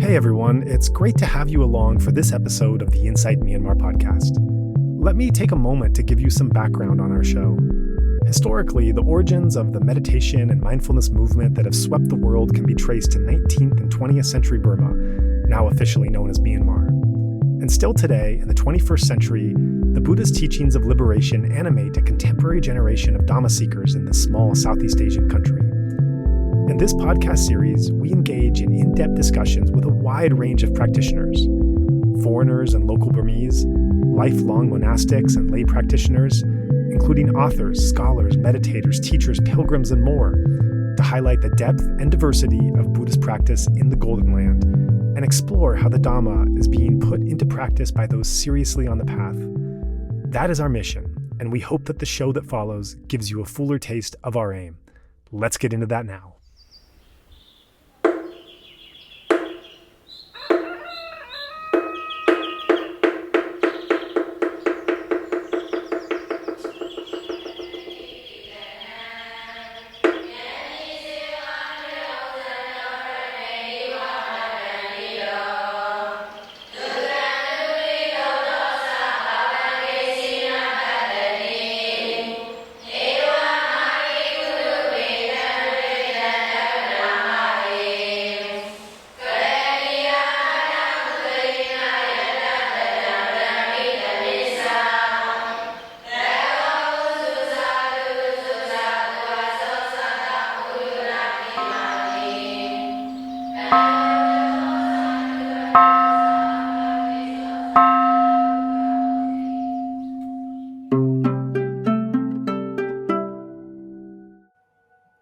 Hey everyone, it's great to have you along for this episode of the Insight Myanmar podcast. Let me take a moment to give you some background on our show. Historically, the origins of the meditation and mindfulness movement that have swept the world can be traced to 19th and 20th century Burma, now officially known as Myanmar. And still today, in the 21st century, the Buddhist teachings of liberation animate a contemporary generation of Dhamma seekers in this small Southeast Asian country. In this podcast series, we engage in in-depth discussions with a wide range of practitioners, foreigners and local Burmese, lifelong monastics and lay practitioners, including authors, scholars, meditators, teachers, pilgrims, and more, to highlight the depth and diversity of Buddhist practice in the Golden Land and explore how the Dhamma is being put into practice by those seriously on the path. That is our mission, and we hope that the show that follows gives you a fuller taste of our aim. Let's get into that now.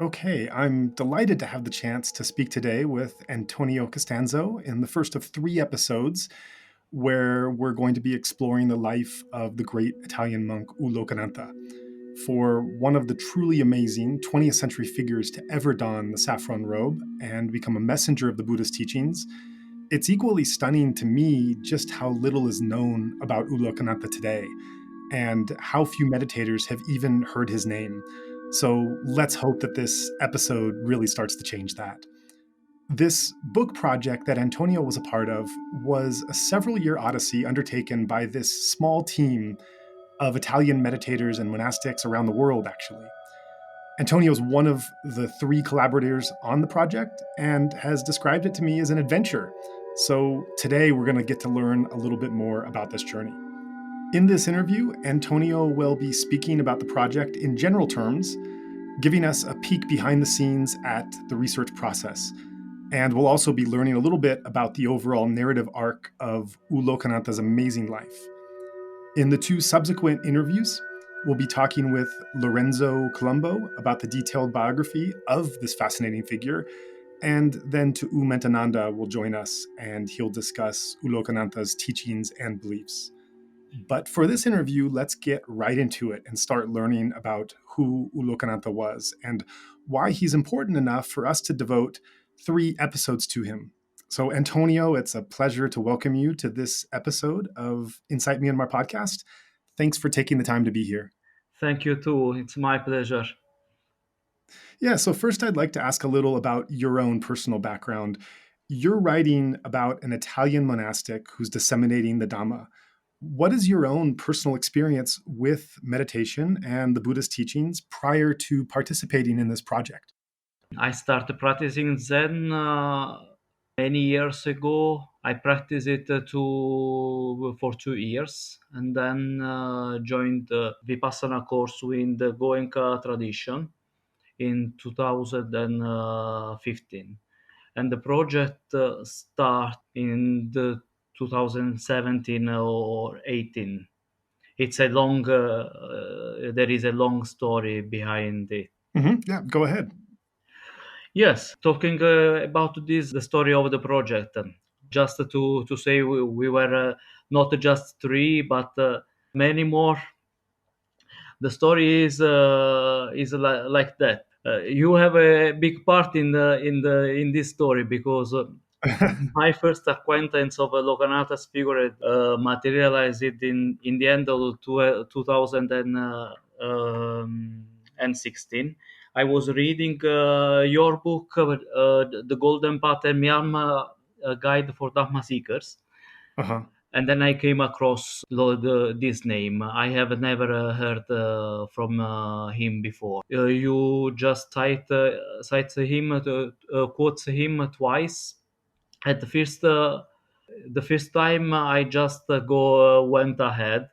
Okay, I'm delighted to have the chance to speak today with Antonio Costanzo in the first of 3 episodes where we're going to be exploring the life of the great Italian monk U Lokanatha. For one of the truly amazing 20th century figures to ever don the saffron robe and become a messenger of the Buddhist teachings, it's equally stunning to me just how little is known about U Lokanatha today and how few meditators have even heard his name. So let's hope that this episode really starts to change that. This book project that Antonio was a part of was a several-year odyssey undertaken by this small team of Italian meditators and monastics around the world, actually. Antonio is one of the 3 collaborators on the project and has described it to me as an adventure. So today we're going to get to learn a little bit more about this journey. In this interview, Antonio will be speaking about the project in general terms, giving us a peek behind the scenes at the research process. And we'll also be learning a little bit about the overall narrative arc of U Lokanatha's amazing life. In the 2 subsequent interviews, we'll be talking with Lorenzo Colombo about the detailed biography of this fascinating figure, and then Tu'u Mentananda will join us and he'll discuss U Lokanatha's teachings and beliefs. But for this interview, let's get right into it and start learning about who U Lokanatha was and why he's important enough for us to devote 3 episodes to him. So Antonio, it's a pleasure to welcome you to this episode of Insight Myanmar podcast. Thanks for taking the time to be here. Thank you too. It's my pleasure. Yeah, so first I'd like to ask a little about your own personal background. You're writing about an Italian monastic who's disseminating the Dhamma. What is your own personal experience with meditation and the Buddhist teachings prior to participating in this project? I started practicing Zen many years ago. I practiced it for 2 years and then joined the Vipassana course in the Goenka tradition in 2015. And the project started in the 2017 or 18. It's a long, there is a long story behind it. Yeah, go ahead. Yes, talking about this, the story of the project. Just to say, we were not just 3, but many more. The story is like that. You have a big part in this story because my first acquaintance of Lokanatha's figure materialized in the end of 2016. I was reading your book, The Golden Path in Myanmar, a guide for Dhamma seekers, Uh-huh. and then I came across this name. I have never heard from him before. You just cite him, quotes him twice. At the first time, I just go went ahead,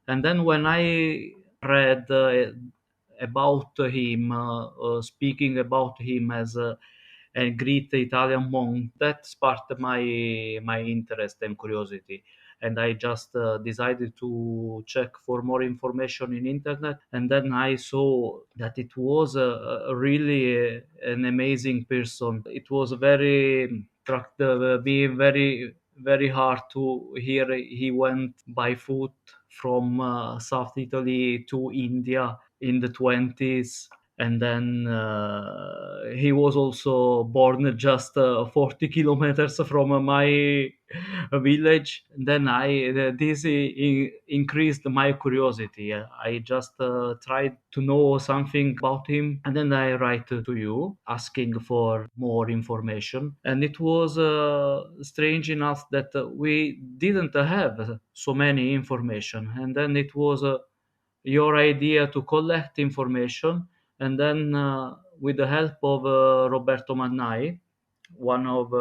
and then when I read about him, speaking about him as a great Italian monk, that sparked my interest and curiosity. And I just decided to check for more information in internet, and then I saw that it was really an amazing person. It was very be very hard to hear he went by foot from South Italy to India in the 20s, and then he was also born just 40 kilometers from my village. Then I this increased my curiosity. I just tried to know something about him, and then I write to you asking for more information. And it was strange enough that we didn't have so many information, and then it was your idea to collect information, and then with the help of Roberto Mannai, one of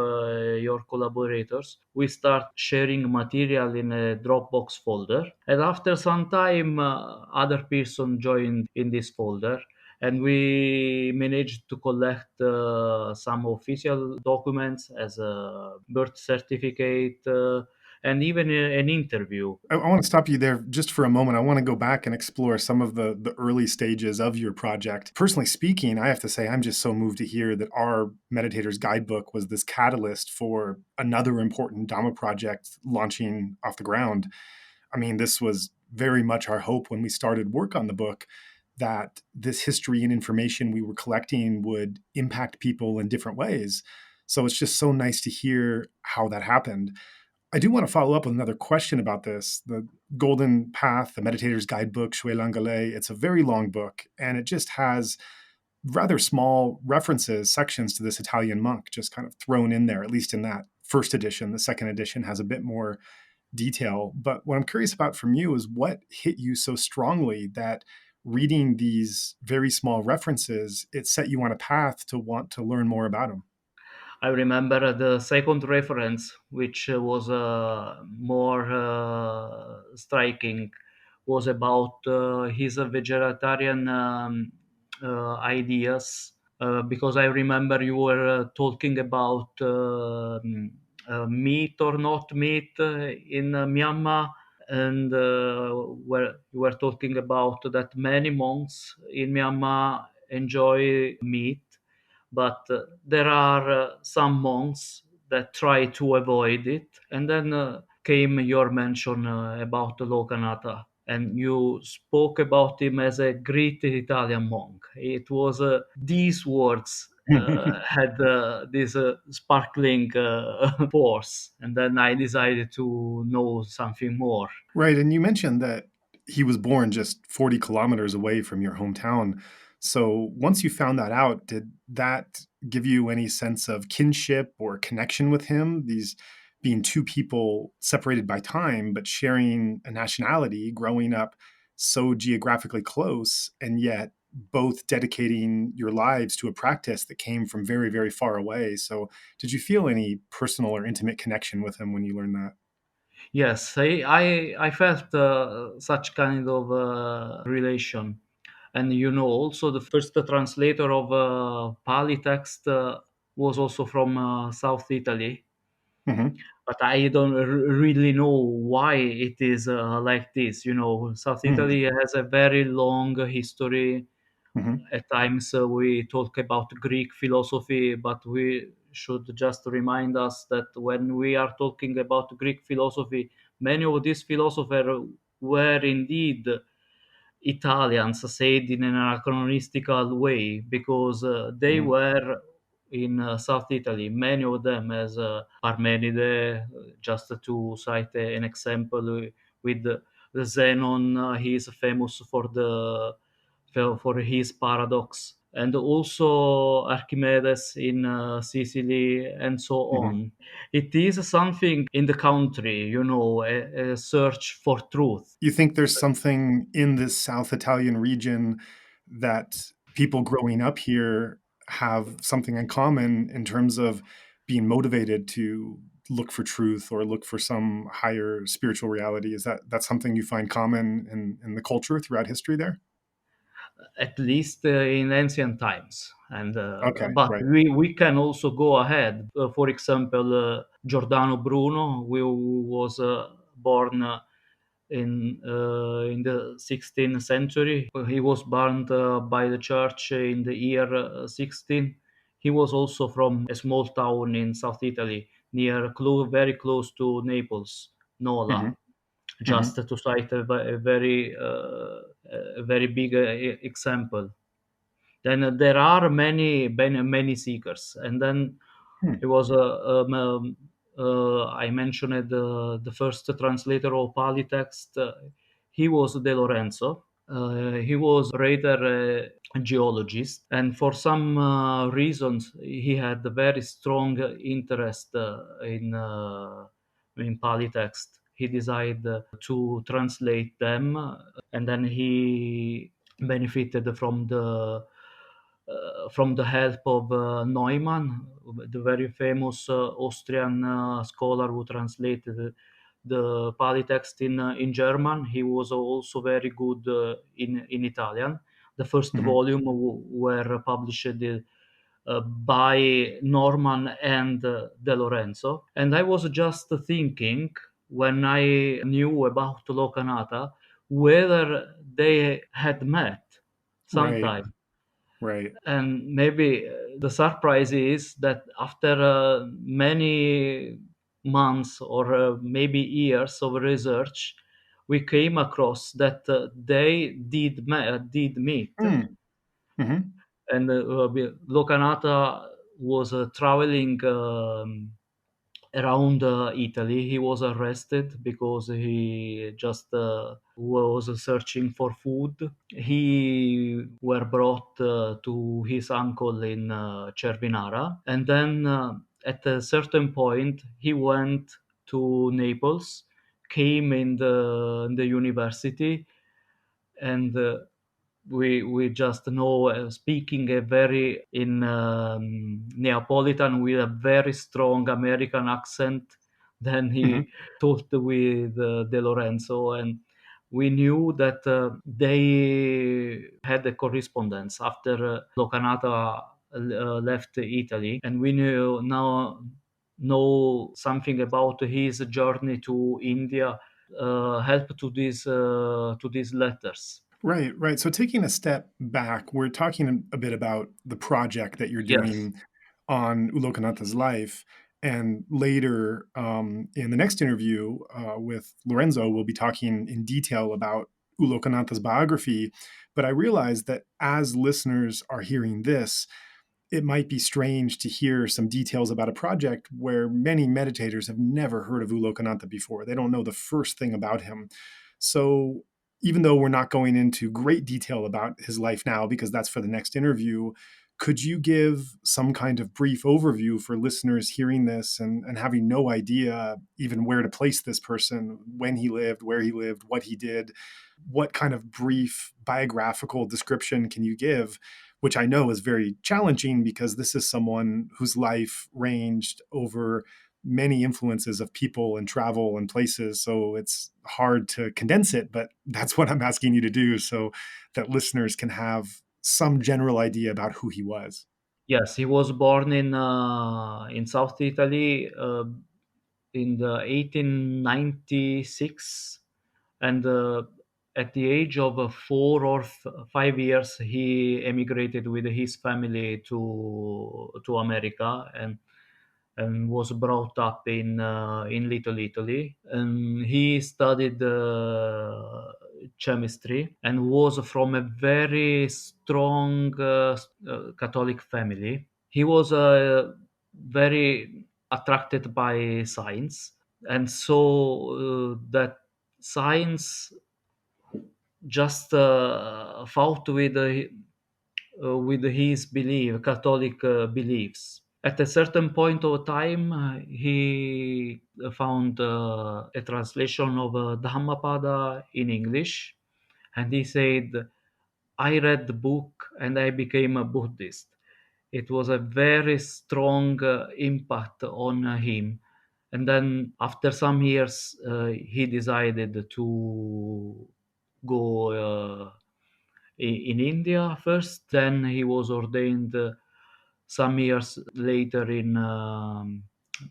your collaborators, we start sharing material in a Dropbox folder. And after some time, other person joined in this folder, and we managed to collect some official documents as a birth certificate, and even an interview. I want to stop you there just for a moment. I want to go back and explore some of the early stages of your project. Personally speaking, I have to say I'm just so moved to hear that our Meditator's Guidebook was this catalyst for another important Dhamma project launching off the ground. I mean, this was very much our hope when we started work on the book, that this history and information we were collecting would impact people in different ways. So it's just so nice to hear how that happened. I do want to follow up with another question about this. The Golden Path, the Meditator's Guidebook, Shui Langale, it's a very long book, and it just has rather small references, sections to this Italian monk just kind of thrown in there, at least in that first edition. The second edition has a bit more detail. But what I'm curious about from you is what hit you so strongly that reading these very small references, it set you on a path to want to learn more about him? I remember the second reference, which was more striking, was about his vegetarian ideas. Because I remember you were talking about meat or not meat in Myanmar, and where you were talking about that many monks in Myanmar enjoy meat, but there are some monks that try to avoid it. And then came your mention about Lokanatha, and you spoke about him as a great Italian monk. It was these words had this sparkling force, and then I decided to know something more. Right. And you mentioned that he was born just 40 kilometers away from your hometown. So once you found that out, did that give you any sense of kinship or connection with him? These being two people separated by time, but sharing a nationality, growing up so geographically close, and yet both dedicating your lives to a practice that came from very, very far away. So did you feel any personal or intimate connection with him when you learned that? Yes, I felt such kind of relation. And also the first translator of Pali text was also from South Italy. Hmm. But I don't really know why it is like this. South Hmm. Italy has a very long history. Hmm. At times we talk about Greek philosophy, but we should just remind us that when we are talking about Greek philosophy, many of these philosophers were indeed Italians, said in an anachronistical way, because they Hmm. were in South Italy, many of them, as Parmenide, just to cite an example with the Zenon. He is famous for his paradox. and also Archimedes in Sicily, and so Hmm. on. It is something in the country, a search for truth. You think there's something in this South Italian region that people growing up here have something in common in terms of being motivated to look for truth or look for some higher spiritual reality? Is that something you find common in the culture throughout history there? At least in ancient times. And Okay, but right. we can also go ahead. For example, Giordano Bruno, who was born in the 16th century. He was burned by the church in the year 16. He was also from a small town in South Italy, very close to Naples, Nola, Hmm. just Hmm. to cite a very big example. Then there are many seekers, and then Hmm. it was I mentioned the first translator of Pali text. He was De Lorenzo. He was rather a geologist, and for some reasons, he had a very strong interest in Pali text. He decided to translate them, and then he benefited from the help of Neumann, the very famous Austrian scholar who translated the Pali text in German. He was also very good in Italian. The first Hmm. volume were published by Norman and De Lorenzo. And I was just thinking when I knew about Lokanatha whether they had met Right, sometime. right. And maybe the surprise is that after many months or maybe years of research, we came across that they did meet. Mm. Hmm. And Lokanatha was traveling around Italy. He was arrested because he just was searching for food. He were brought to his uncle in Cervinara, and then at a certain point he went to Naples, came in the university, and we just know speaking a very in Neapolitan with a very strong American accent. Then Hmm. he talked with De Lorenzo, and we knew that they had a correspondence after Locanata left Italy, and we knew now know something about his journey to India, help to these letters. Right, right. So taking a step back, we're talking a bit about the project that you're Yes. doing on U Lokanatha's life. And later in the next interview with Lorenzo, we'll be talking in detail about U Lokanatha's biography. But I realized that as listeners are hearing this, it might be strange to hear some details about a project where many meditators have never heard of U Lokanatha before. They don't know the first thing about him. So even though we're not going into great detail about his life now, because that's for the next interview, could you give some kind of brief overview for listeners hearing this and having no idea even where to place this person, when he lived, where he lived, what he did? What kind of brief biographical description can you give? Which I know is very challenging because this is someone whose life ranged over many influences of people and travel and places. So it's hard to condense it, but that's what I'm asking you to do so that listeners can have some general idea about who he was. Yes, he was born in South Italy in the 1896, and at the age of 4 or 5 years, he emigrated with his family to America, and was brought up in Little Italy. And he studied chemistry and was from a very strong Catholic family. He was very attracted by science, and so that science just fought with his belief, Catholic beliefs. At a certain point of time, he found a translation of Dhammapada in English, and he said, I read the book and I became a Buddhist. It was a very strong impact on him. And then after some years, he decided to go in India first. Then he was ordained some years later in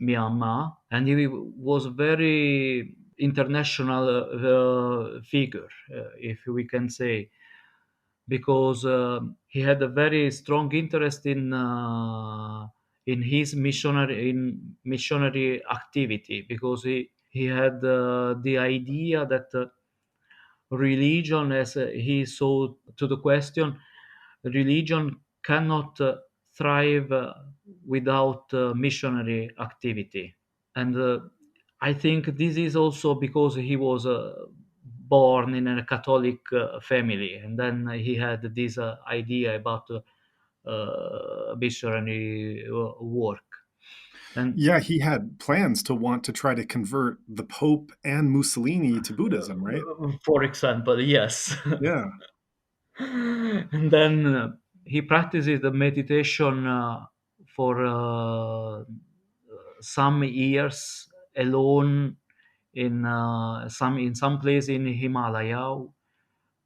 Myanmar, and he was very international figure, if we can say, because he had a very strong interest in his missionary activity, because he had the idea that religion, as he saw to the question, religion cannot thrive without missionary activity. And I think this is also because he was born in a Catholic family, and then he had this idea about missionary work. And Yeah, he had plans to want to try to convert the Pope and Mussolini to Buddhism, right? for example, yes. Yeah. And then he practices the meditation for some years alone in some place in Himalaya,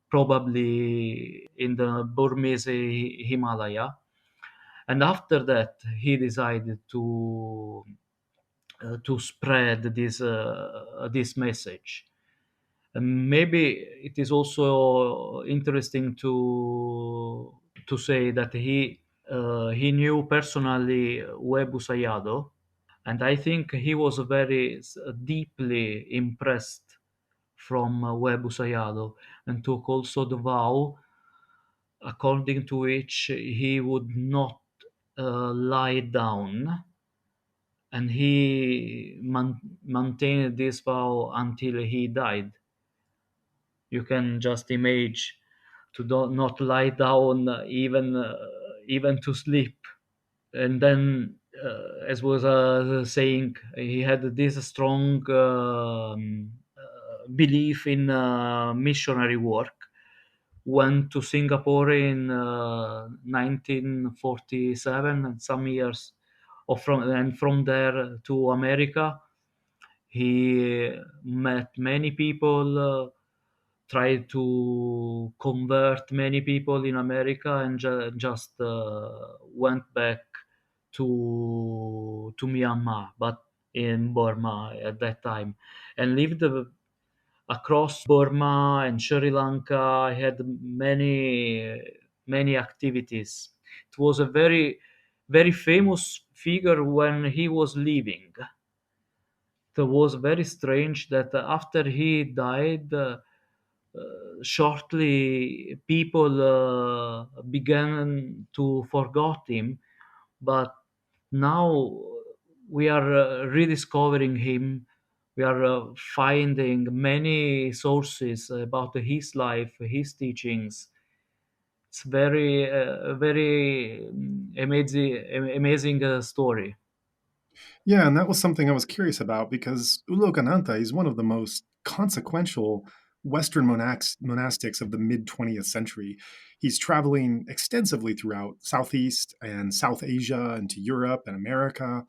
probably in the Burmese Himalaya. And after that, he decided to spread this message. And maybe it is also interesting to say that he knew personally Webu Sayadaw, and I think he was very deeply impressed from Webu Sayadaw, and took also the vow according to which he would not lie down, and he maintained this vow until he died. You can just imagine to not lie down, even to sleep. And then, as was saying, he had this strong belief in missionary work. Went to Singapore in 1947, and some years, from there to America. He met many people, tried to convert many people in America, and just went back to Myanmar, but in Burma at that time, and lived across Burma and Sri Lanka. He had many activities. It was a very famous figure when he was living. It was very strange that after he died, shortly people began to forget him, but now we are rediscovering him. We are finding many sources about his life, his teachings. It's very amazing story. Yeah, and that was something I was curious about because U Lokanatha is one of the most consequential Western monastics of the mid 20th century. He's traveling extensively throughout Southeast and South Asia and to Europe and America,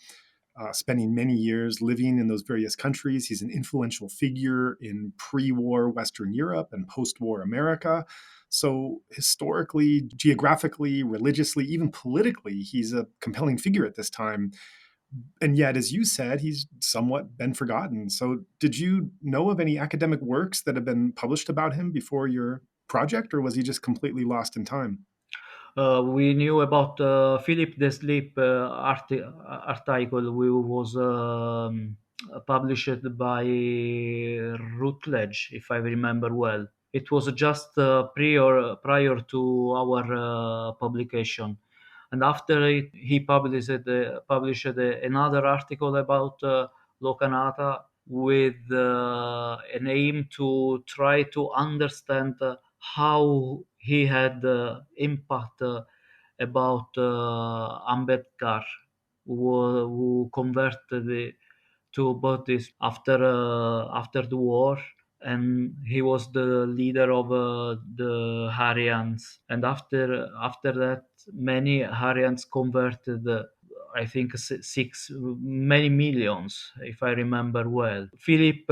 spending many years living in those various countries. He's an influential figure in pre war Western Europe and post war America. So, historically, geographically, religiously, even politically, he's a compelling figure at this time. And yet, as you said, he's somewhat been forgotten. So, did you know of any academic works that have been published about him before your project, or was he just completely lost in time? We knew about Philip Deslip article, which was published by Routledge, if I remember well. It was just prior to our publication, and after it, he published another article about Lokanatha, with an aim to try to understand how he had impact. about Ambedkar, who converted to Buddhism after the war, and he was the leader of the Haryans. And after that, many Haryans converted. I think six, many millions, if I remember well. Philip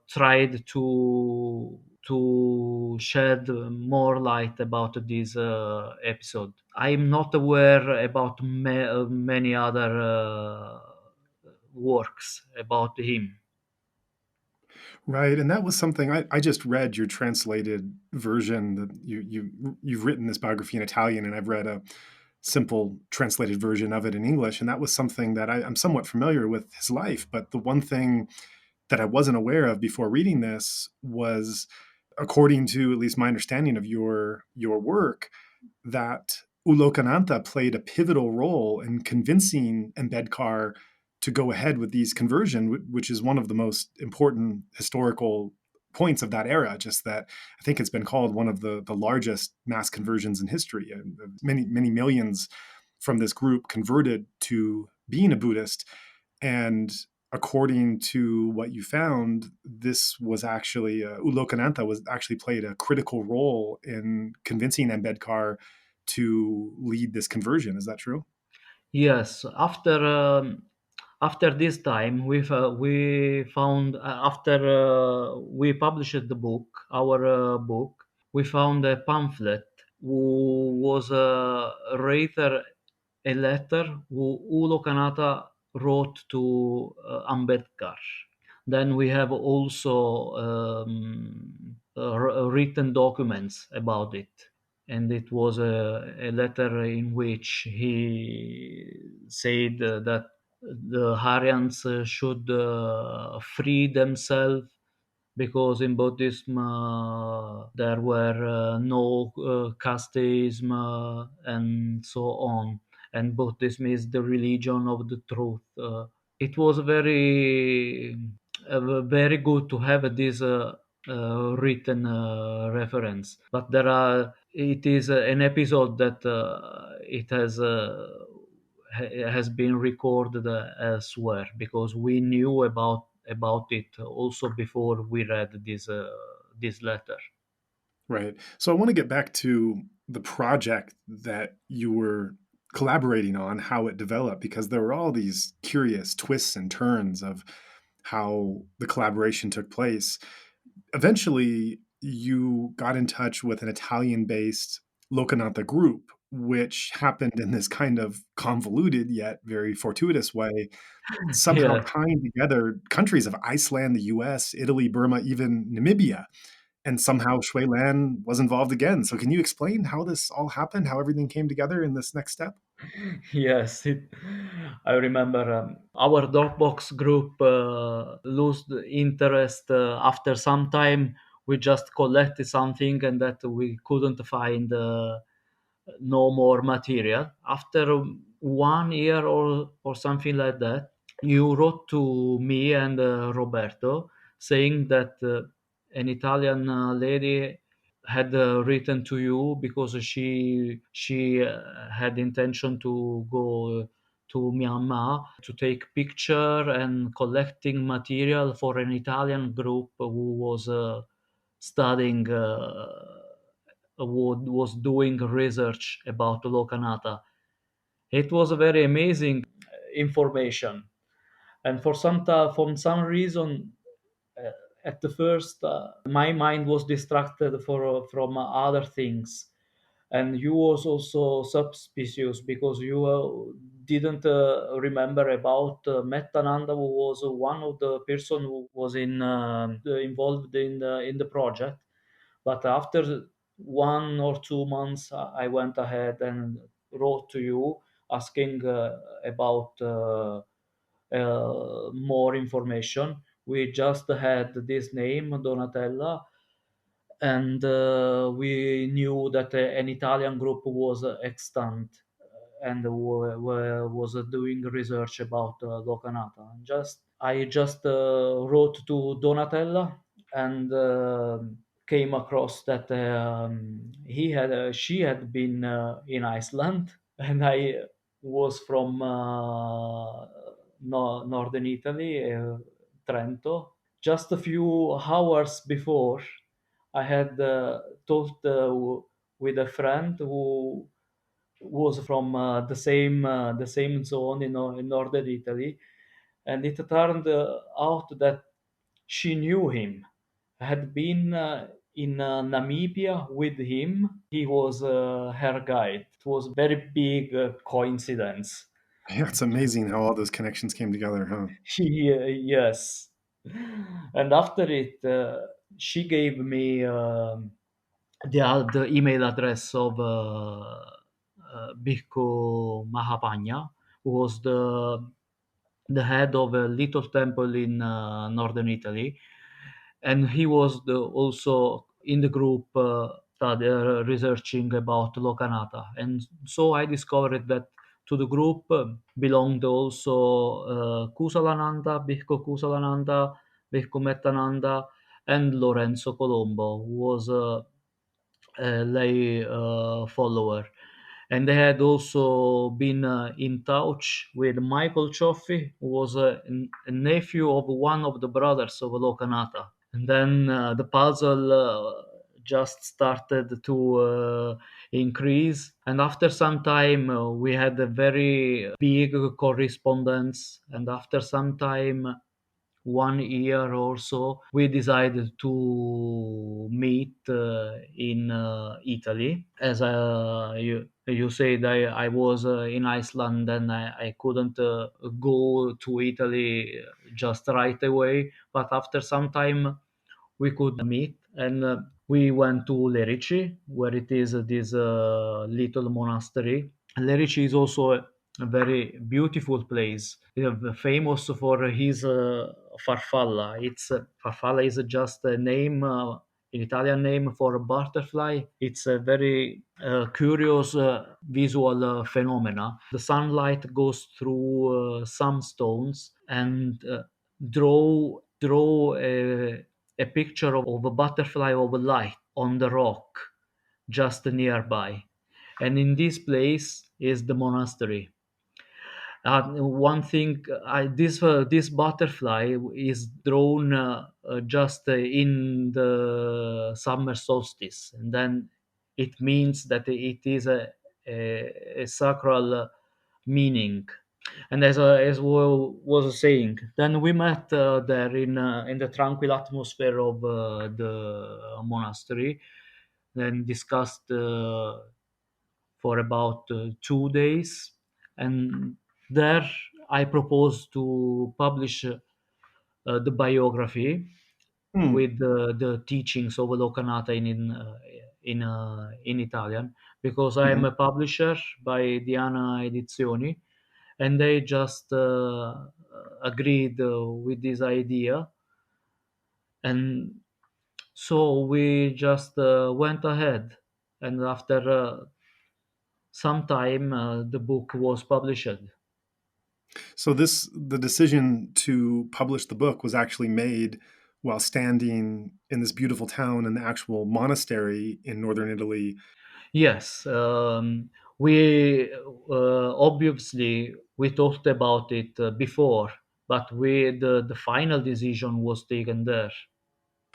tried to shed more light about this episode. I'm not aware about many other works about him. Right, and that was something I just read your translated version that you've written this biography in Italian, and I've read a simple translated version of it in English, and that was something that I'm somewhat familiar with his life. But the one thing that I wasn't aware of before reading this was, according to at least my understanding of your work, that U Lokanatha played a pivotal role in convincing Ambedkar to go ahead with these conversion, which is one of the most important historical points of that era. Just that I think it's been called one of the largest mass conversions in history. Many millions from this group converted to being a Buddhist, and according to what you found, this was actually U Lokanatha was actually played a critical role in convincing Ambedkar to lead this conversion. Is that true? Yes, after this time, we found after we published the book, our book, we found a pamphlet who was rather a letter who Ulo Kanata wrote to Ambedkar. Then we have also written documents about it, and it was a letter in which he said that the Haryans should free themselves because in Buddhism there were no casteism and so on, and Buddhism is the religion of the truth. It was very good to have this written reference, but there are it is an episode that has been recorded elsewhere because we knew about it also before we read this letter. Right. So I want to get back to the project that you were collaborating on, how it developed, because there were all these curious twists and turns of how the collaboration took place. Eventually, you got in touch with an Italian based Lokanatha group, which happened in this kind of convoluted yet very fortuitous way, somehow Yes. tying together countries of Iceland, the US, Italy, Burma, even Namibia. And somehow Shui Lan was involved again. So, can you explain how this all happened, how everything came together in this next step? Yes, I remember our Dropbox group lost the interest after some time. We just collected something and that we couldn't find no more material. After 1 year or something like that, you wrote to me and Roberto saying that an Italian lady had written to you because she had intention to go to Myanmar to take picture and collecting material for an Italian group who was studying was doing research about Lokanatha. It was a very amazing information, and from some reason, uh, at the first, my mind was distracted from other things, and you was also suspicious because you didn't remember about Mettananda, who was one of the person who was involved in the project. But after 1 or 2 months, I went ahead and wrote to you asking about more information. We just had this name, Donatella, and we knew that an Italian group was extant and was doing research about Lokanatha. I just wrote to Donatella and came across that she had been in Iceland, and I was from northern Italy, Trento. Just a few hours before, I had talked with a friend who was from the same zone in northern Italy, and it turned out that she knew him. Had been in Namibia with him. He was her guide. It was very big coincidence. Yeah, it's amazing how all those connections came together, huh? Yes. And after it, she gave me the email address of Bhikkhu Mahapanya, who was the head of a little temple in northern Italy, and he was also in the group researching about Lokanatha. And so I discovered that to the group belonged also Kusalananda, Bhikkhu Kusalananda, Bhikkhu Mettananda, and Lorenzo Colombo, who was a lay follower. And they had also been in touch with Michael Cioffi, who was a nephew of one of the brothers of Lokanatha. And then the puzzle just started to increase. And after some time, we had a very big correspondence. And after some time, 1 year or so, we decided to meet in Italy. As you said, I was in Iceland and I couldn't go to Italy just right away. But after some time, we could meet, and we went to Lerici, where it is this little monastery. Lerici is also a very beautiful place, famous for his farfalla. Farfalla is just a name, an Italian name for a butterfly. It's a very curious visual phenomena. The sunlight goes through some stones and draw a picture of a butterfly of light on the rock just nearby. And in this place is the monastery. One thing, this butterfly is drawn just in the summer solstice, and then it means that it is a sacral meaning. And as we was saying, then we met there in the tranquil atmosphere of the monastery, then discussed for about 2 days, and there I proposed to publish the biography Hmm. with the teachings of Lokanatha in Italian, because I am Mhm. a publisher by Diana Edizioni, and they just agreed with this idea, and so we just went ahead, and after some time the book was published. So the decision to publish the book was actually made while standing in this beautiful town in the actual monastery in northern Italy. Yes, we obviously we talked about it before, but the final decision was taken there.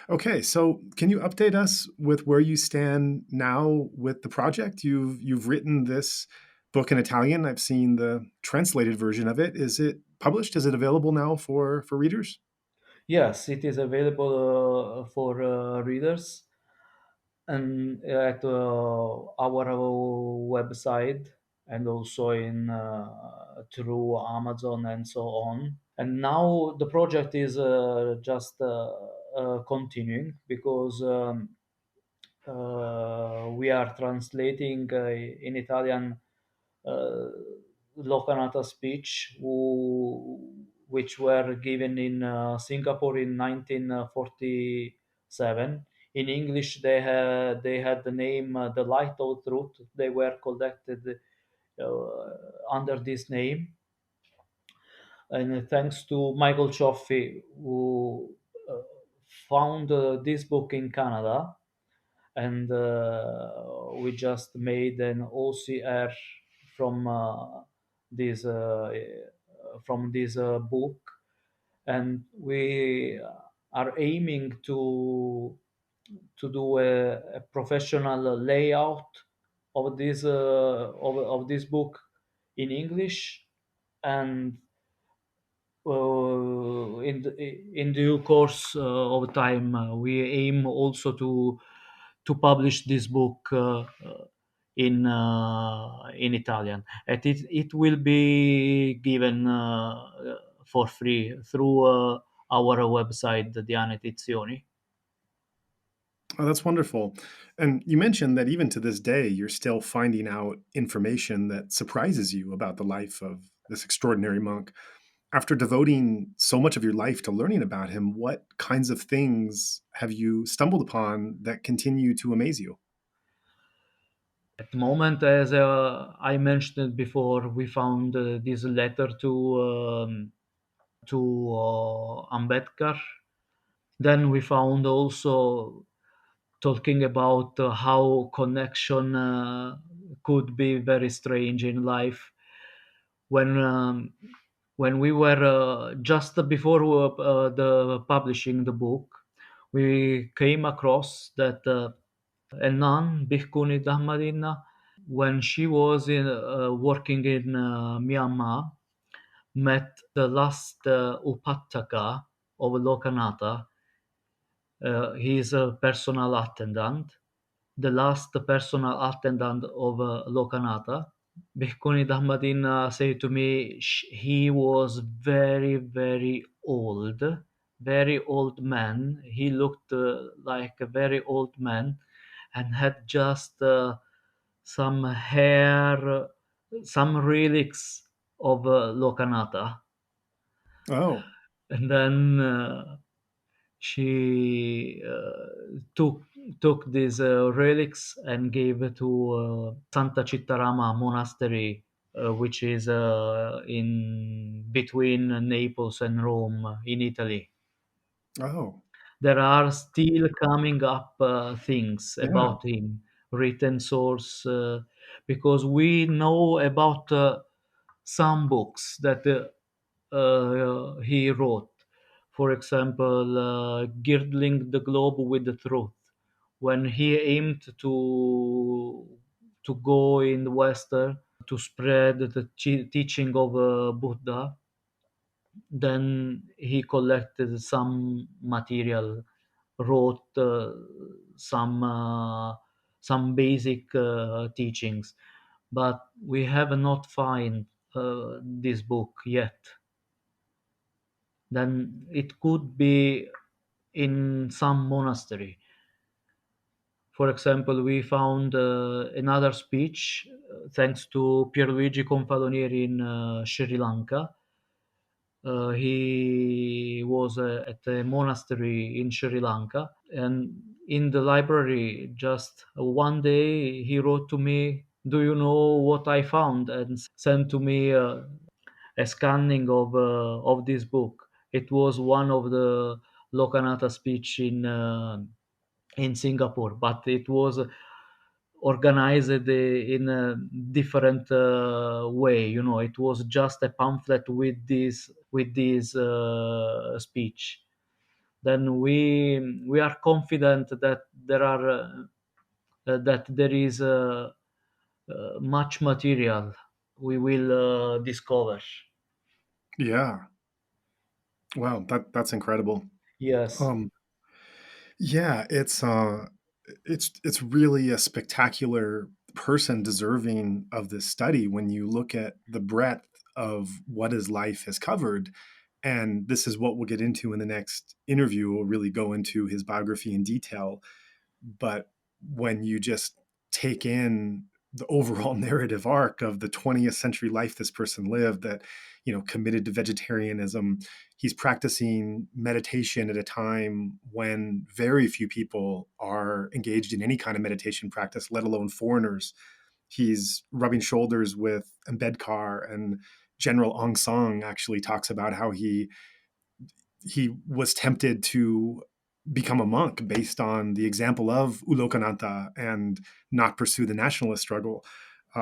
Okay, so can you update us with where you stand now with the project? You've written this book in Italian. I've seen the translated version of it. Is it published? Is it available now for readers? Yes, it is available for readers and at our website, and also in through Amazon and so on. And now the project is just continuing, because we are translating in Italian uh, Lokanatha speech, which were given in Singapore in 1947. In English, they had the name "The Light of Truth." They were collected under this name, and thanks to Michael Cioffi, who uh, found this book in Canada. and we just made an OCR from this book, and we are aiming to do a professional layout of this book in English, and in due course of time, we aim also to publish this book in Italian, and it will be given for free through our website, the Edizioni. Oh, that's wonderful. And you mentioned that even to this day, you're still finding out information that surprises you about the life of this extraordinary monk. After devoting so much of your life to learning about him, what kinds of things have you stumbled upon that continue to amaze you? At the moment, as I mentioned before, we found this letter to Ambedkar. Then we found also talking about how connection could be very strange in life. When um, when we were just before the publishing the book, we came across that a nun, Bhikkhuni Dhammadina, when she was working in Myanmar, met the last Upataka of Lokanatha. He is a personal attendant, the last personal attendant of Lokanatha. Bhikkhuni Dhammadina said to me, he was very, very old man. He looked like a very old man and had just some hair, some relics of Lokanatha. Oh, And then she took these relics and gave it to Santa Chittarama monastery, which is in between Naples and Rome in Italy. oh, There are still coming up things yeah, about him, written source, because we know about some books that he wrote. For example, Girdling the Globe with the Truth. When he aimed to go in the West to spread the teaching of Buddha, then he collected some material, wrote some basic teachings, but we have not find this book yet. Then it could be in some monastery. For example, we found another speech thanks to Pierluigi Confalonieri in Sri Lanka. He was at a monastery in Sri Lanka, and in the library, just one day, he wrote to me, "Do you know what I found?" and sent to me a scanning of this book. It was one of the Lokanatha speech in Singapore, but it was organized in a different way. You know, it was just a pamphlet with this speech. Then we are confident that there is much material we will discover. yeah. Wow, that's incredible. Yes. Um, yeah, it's really a spectacular person deserving of this study when you look at the breadth of what his life has covered. And this is what we'll get into in the next interview. We'll really go into his biography in detail. But when you just take in the overall narrative arc of the 20th century life this person lived, that committed to vegetarianism, he's practicing meditation at a time when very few people are engaged in any kind of meditation practice, let alone foreigners. He's rubbing shoulders with Ambedkar, and General Aung San actually talks about how he was tempted to become a monk based on the example of U Lokanatha and not pursue the nationalist struggle.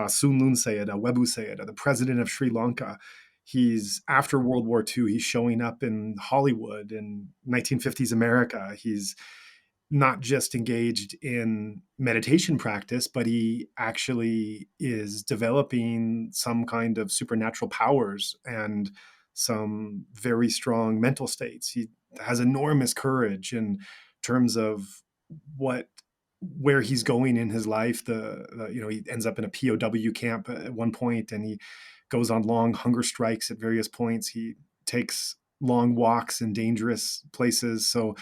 Sun Lun Sayadaw, Webu Sayadaw, the president of Sri Lanka, he's after World War II, he's showing up in Hollywood in 1950s America. He's not just engaged in meditation practice, but he actually is developing some kind of supernatural powers and some very strong mental states. He has enormous courage in terms of what where he's going in his life. He ends up in a POW camp at one point, and he goes on long hunger strikes at various points. He takes long walks in dangerous places. So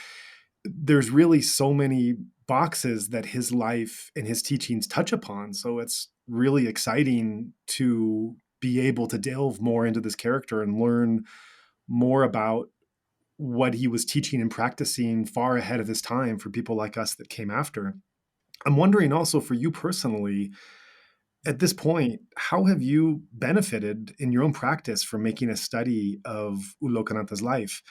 there's really so many boxes that his life and his teachings touch upon. So it's really exciting to be able to delve more into this character and learn more about what he was teaching and practicing far ahead of his time for people like us that came after. I'm wondering also for you personally, at this point, how have you benefited in your own practice from making a study of U Lokanatha's life?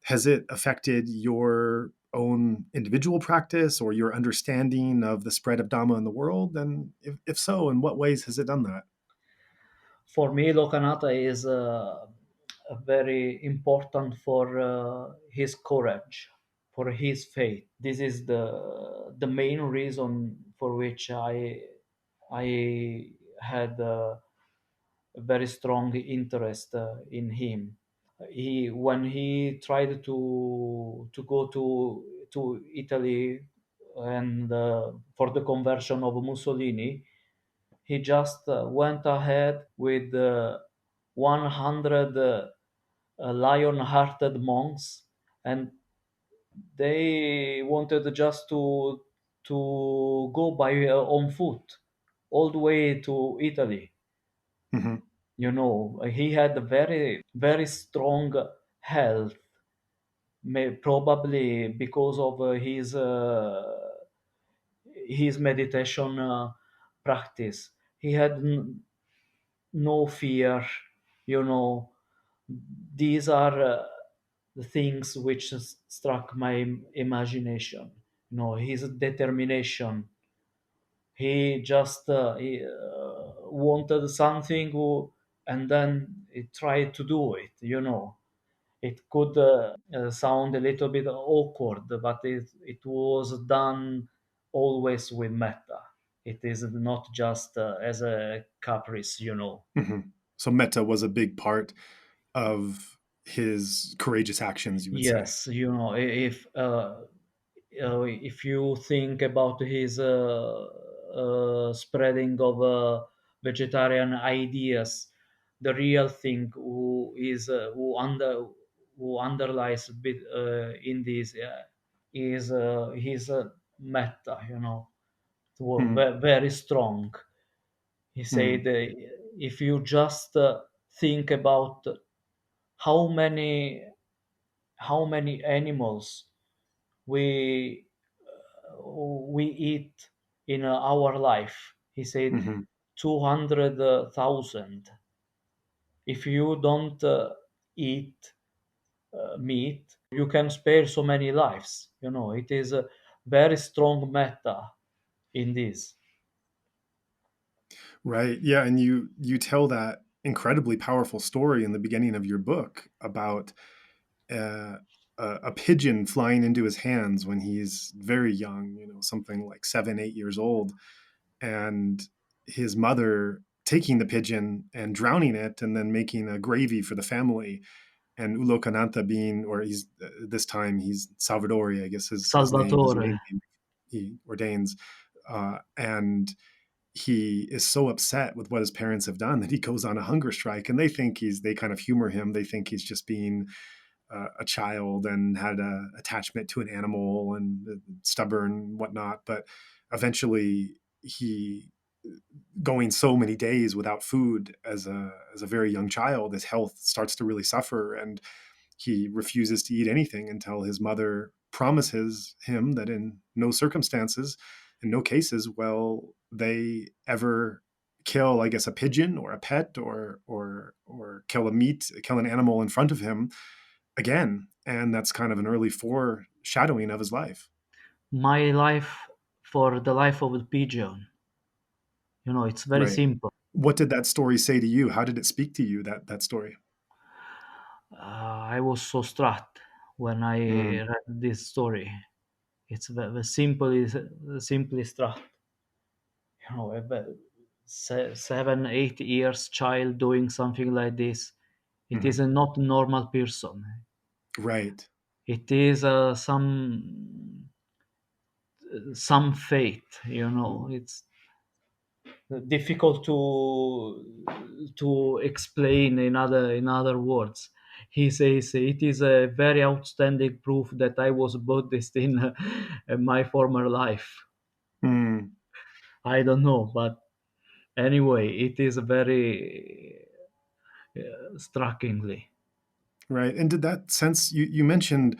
Has it affected your own individual practice or your understanding of the spread of Dhamma in the world? And if so, in what ways has it done that? For me, Lokanatha is very important for his courage, for his faith. This is the main reason for which I had a very strong interest in him. He when he tried to go to Italy and for the conversion of Mussolini, he just went ahead with 100 lion-hearted monks, and they wanted just to go by on foot all the way to Italy. Hmm. You know, he had a very strong health, probably because of his meditation practice. He had no fear. You know, these are the things which struck my imagination. You know, his determination. He wanted something, and then he tried to do it. You know, it could sound a little bit awkward, but it was done always with metta. It is not just as a caprice, you know. Hmm. So metta was a big part of his courageous actions, you would say. Yes, you know, if you think about his spreading of vegetarian ideas, the real thing who underlies a bit in this is his metta. You know, it was Mm-hmm. very strong. He said, if you just think about how many how many animals we we eat in our life. He said Mm-hmm. 200,000. If you don't eat meat, you can spare so many lives. You know, it is a very strong meta in this. Right. Yeah. And you tell that incredibly powerful story in the beginning of your book about uh, a pigeon flying into his hands when he's very young, something like 7, 8 years old, and his mother taking the pigeon and drowning it and then making a gravy for the family. And U Lokanatha being, or he's this time he's Salvadori, I guess his name, his Salvatore. main name, he ordains. And he is so upset with what his parents have done that he goes on a hunger strike, and they kind of humor him. They think he's just being a child and had a attachment to an animal and stubborn and whatnot. But eventually he, going so many days without food as a very young child, his health starts to really suffer, and he refuses to eat anything until his mother promises him that in no circumstances, in no cases, will they ever kill, I guess, a pigeon or a pet or kill an animal in front of him again. And that's kind of an early shadowing of his life. My life for the life of the pigeon. It's very Right. simple. What did that story say to you? How did it speak to you, that story? I was so struck when I Mm, read this story. It's simply struck. A 7, 8 years child doing something like this. It is mhm. a not normal person. Right. It is some fate. It's difficult to explain in other words. He says it is a very outstanding proof that I was Buddhist in my former life. Mm, I don't know, but anyway, it is very strikingly. right. And did that sense you mentioned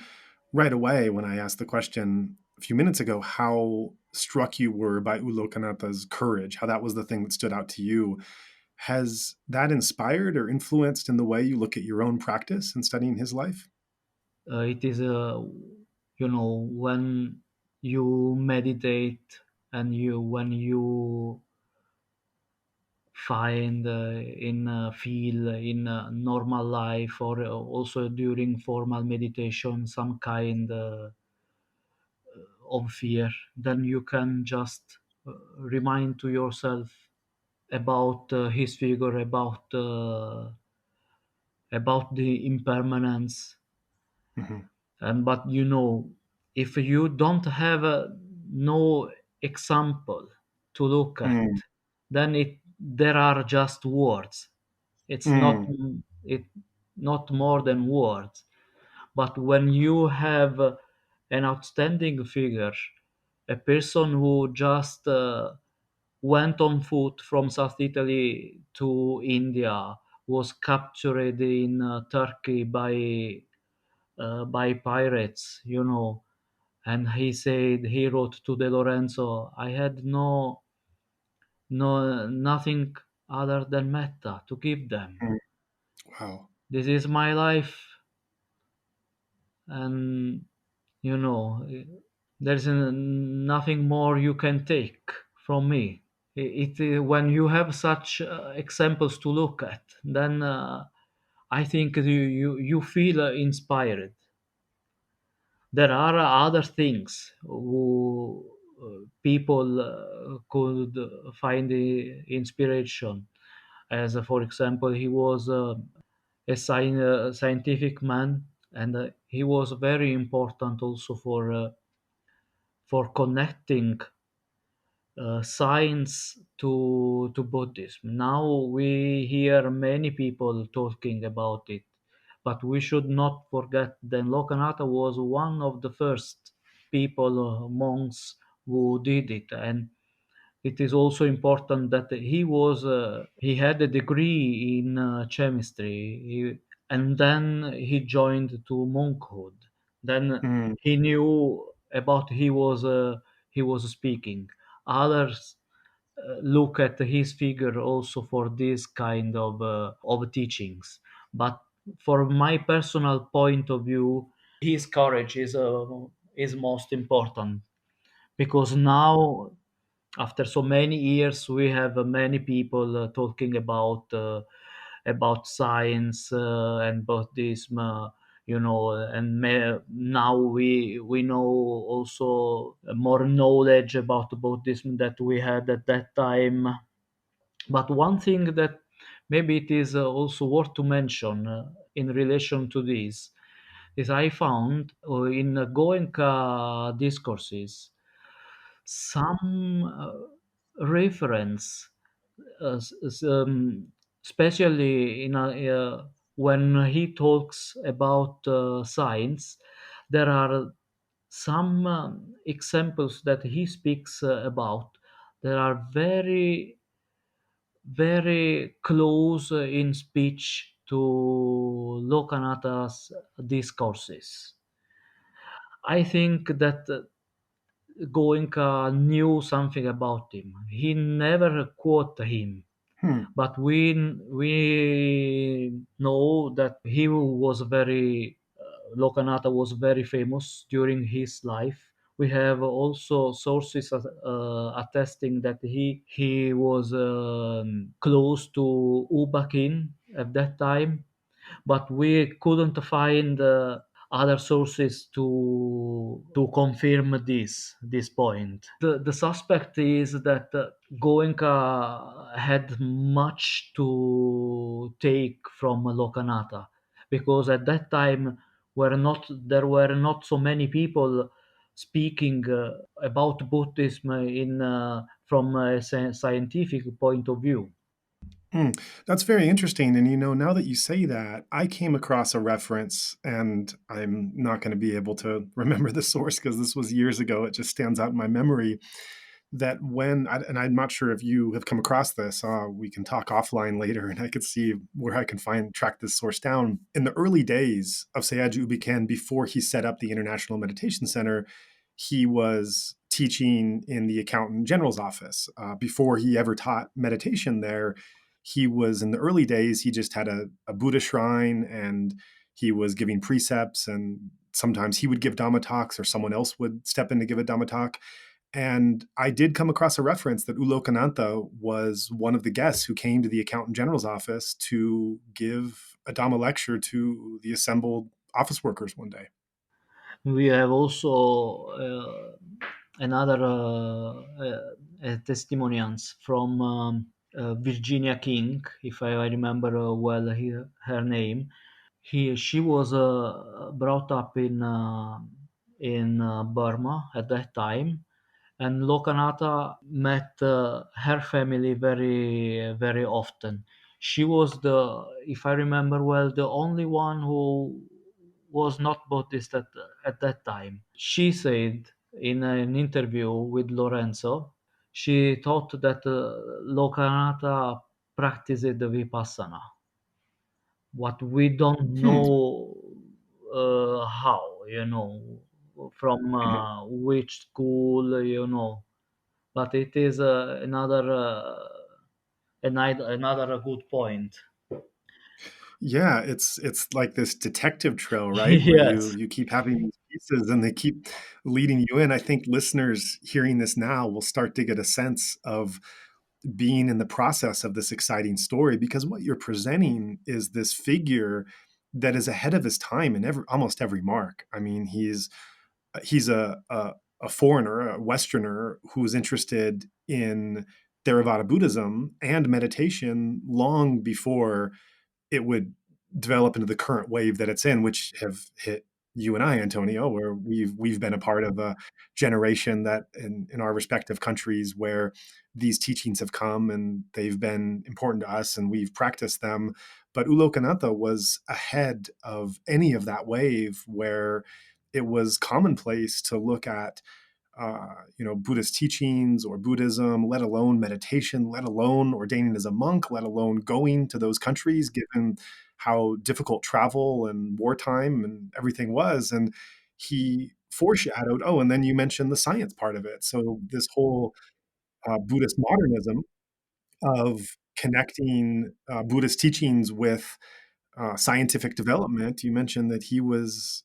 right away when I asked the question a few minutes ago how struck you were by U Lokanatha's courage, how that was the thing that stood out to you. Has that inspired or influenced in the way you look at your own practice in studying his life? It is when you meditate and when you find in feel in normal life or also during formal meditation some kind of fear, then you can just remind to yourself about his figure, about the impermanence. Hmm. And but if you don't have no example to look at, Mm, then there are just words. It's not mm, it not more than words. But when you have an outstanding figure, a person who just went on foot from South Italy to India, was captured in Turkey by pirates, and he wrote to De Lorenzo, I had nothing other than metta to give them. mm. Wow. This is my life, and you know, there's nothing more you can take from me. When you have such examples to look at, then I think you feel inspired. There are other things who people could find inspiration. As for example, he was a scientific man, and he was very important also for connecting science to Buddhism. Now we hear many people talking about it, but we should not forget that Lokanatha was one of the first people, monks, who did it, and it is also important that he had a degree in chemistry, and then he joined to monkhood. Then Mm, he knew about he was speaking. Others look at his figure also for this kind of teachings. But for my personal point of view, his courage is most important, because now after so many years we have many people talking about science and Buddhism, and now we know also more knowledge about Buddhism that we had at that time. But one thing that maybe it is also worth to mention in relation to this is I found in Goenka discourses some reference, especially when he talks about science. There are some examples that he speaks about that are very, very close in speech to Lokanatha's discourses. I think that Goenka knew something about him. He never quoted him, hmm. but we know that he was very Lokanatha was very famous during his life. We have also sources attesting that he was close to Khin at that time, but we couldn't find other sources to confirm this point. The suspect is that Goenka had much to take from Lokanatha, because at that time there were not so many people speaking about Buddhism in from a scientific point of view. Mm, that's very interesting. And now that you say that, I came across a reference, and I'm not going to be able to remember the source because this was years ago. It just stands out in my memory that and I'm not sure if you have come across this. We can talk offline later, and I could see where I can track this source down. In the early days of Sayagyi Ubiken, before he set up the International Meditation Center, he was teaching in the accountant general's office. Before he ever taught meditation there, he was in the early days, he just had a Buddha shrine, and he was giving precepts, and sometimes he would give Dhamma talks or someone else would step in to give a Dhamma talk. And I did come across a reference that U Lokanatha was one of the guests who came to the accountant general's office to give a Dhamma lecture to the assembled office workers one day. We have also another testimonials from Virginia King, if I remember well her name. She was brought up in Burma at that time, and Lokanatha met her family very often. She was if I remember well, the only one who was not Buddhist at that time. She said in an interview with Lorenzo, she thought that Lokanatha practiced the Vipassana, but we don't Hmm. know how, from Mhm. which school, but it is another good point. Yeah, it's like this detective trail, right? Where you Yes. you keep having these pieces and they keep leading you in. I think listeners hearing this now will start to get a sense of being in the process of this exciting story, because what you're presenting is this figure that is ahead of his time in almost every mark. I mean, he's a foreigner, a Westerner who's interested in Theravada Buddhism and meditation long before it would develop into the current wave that it's in, which have hit you and I, Antonio, where we've been a part of a generation that in our respective countries where these teachings have come and they've been important to us and we've practiced them. But U Lokanatha was ahead of any of that wave where it was commonplace to look at Buddhist teachings or Buddhism, let alone meditation, let alone ordaining as a monk, let alone going to those countries, given how difficult travel and wartime and everything was. And he foreshadowed, oh, and then you mentioned the science part of it. So this whole Buddhist modernism of connecting Buddhist teachings with scientific development, you mentioned that he was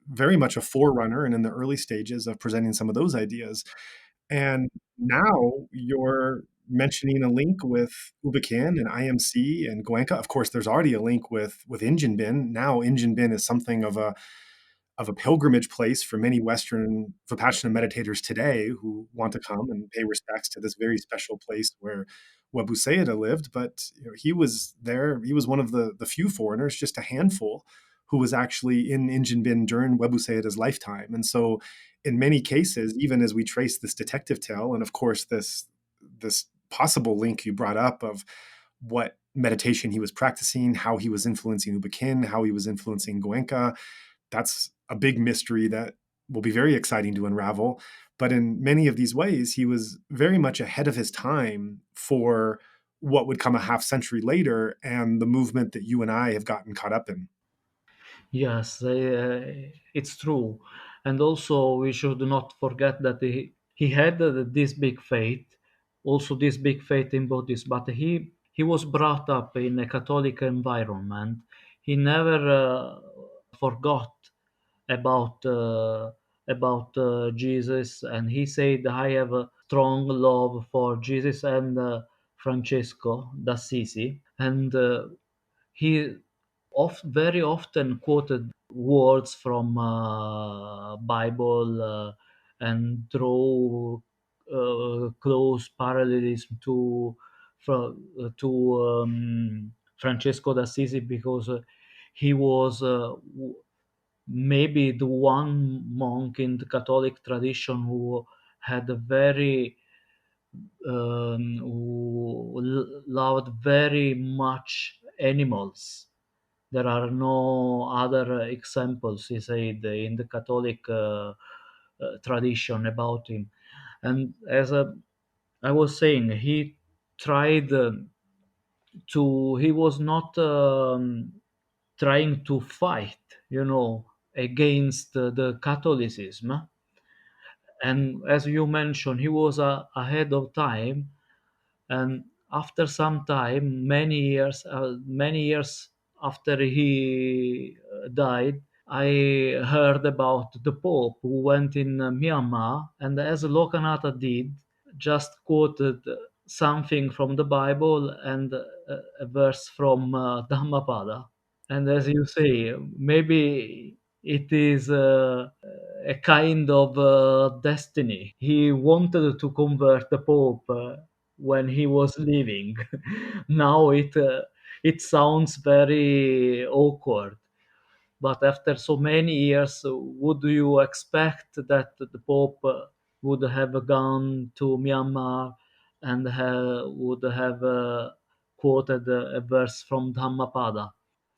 very much a forerunner and in the early stages of presenting some of those ideas. And now you're mentioning a link with Ubican and IMC and Goenka. Of course, there's already a link with Injinbin. Now Injinbin is something of a pilgrimage place for many Western Vipassana meditators today who want to come and pay respects to this very special place where Webu Sayadaw lived. But he was there. He was one of the few foreigners, just a handful, who was actually in Injinbin during Webu Sayadaw's lifetime. And so, in many cases, even as we trace this detective tale, and of course this possible link you brought up of what meditation he was practicing, how he was influencing Ubikin, how he was influencing Goenka, that's a big mystery that will be very exciting to unravel. But in many of these ways, he was very much ahead of his time for what would come a half century later and the movement that you and I have gotten caught up in. Yes, it's true. And also, we should not forget that he had this big faith, also this big faith in Buddhism, but he was brought up in a Catholic environment. He never forgot about Jesus, and he said, "I have a strong love for Jesus and Francesco d'Assisi," and he very often quoted words from Bible and draw close parallelism to Francesco d'Assisi, because he was maybe the one monk in the Catholic tradition who had a very who loved very much animals. There are no other examples, he said, in the Catholic tradition about him. And as I was saying, he tried he was not trying to fight, against the Catholicism. And as you mentioned, he was ahead of time. And after some time, many years after he died, I heard about the Pope who went in Myanmar, and as Lokanatha did, just quoted something from the Bible and a verse from Dhammapada. And as you say, maybe it is a kind of destiny. He wanted to convert the Pope when he was leaving. Now it sounds very awkward. But after so many years, would you expect that the Pope would have gone to Myanmar and would have quoted a verse from Dhammapada?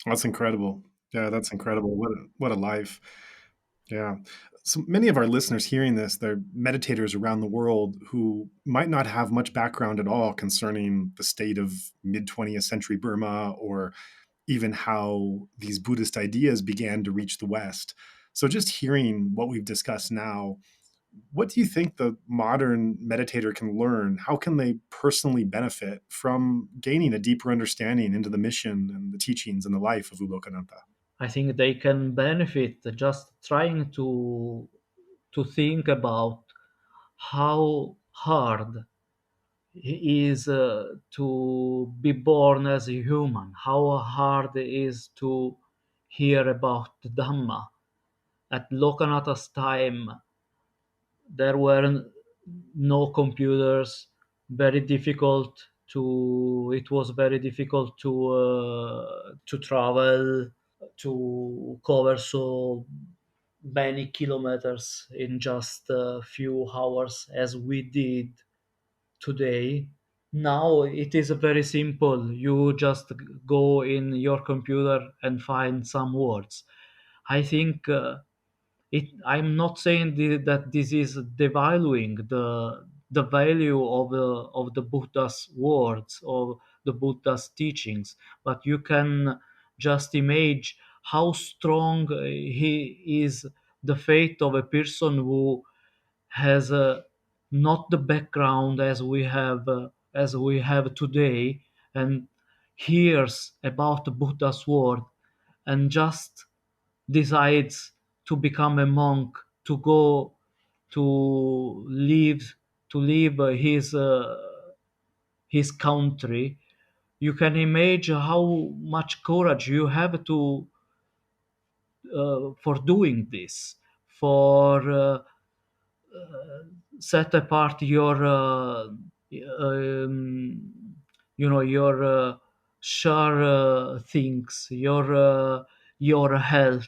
That's incredible. Yeah, that's incredible. What a life. Yeah. So many of our listeners hearing this, they're meditators around the world who might not have much background at all concerning the state of mid 20th century Burma, or even how these Buddhist ideas began to reach the West. So just hearing what we've discussed now, what do you think the modern meditator can learn? How can they personally benefit from gaining a deeper understanding into the mission and the teachings and the life of U Lokanatha? I think they can benefit just trying to think about how hard it is to be born as a human, how hard it is to hear about the Dhamma. At Lokanatha's time, there were no computers. Very difficult to. It was very difficult to travel, to cover so many kilometers in just a few hours as we did today. Now it is very simple. You just go in your computer and find some words. I think I'm not saying that this is devaluing the value of the Buddha's words or the Buddha's teachings, but you can just imagine how strong he is, the faith of a person who has not the background as we have today, and hears about the Buddha's word and just decides to become a monk, to go to leave to leave his country. You can imagine how much courage you have to for doing this, for set apart your your sure things, your health.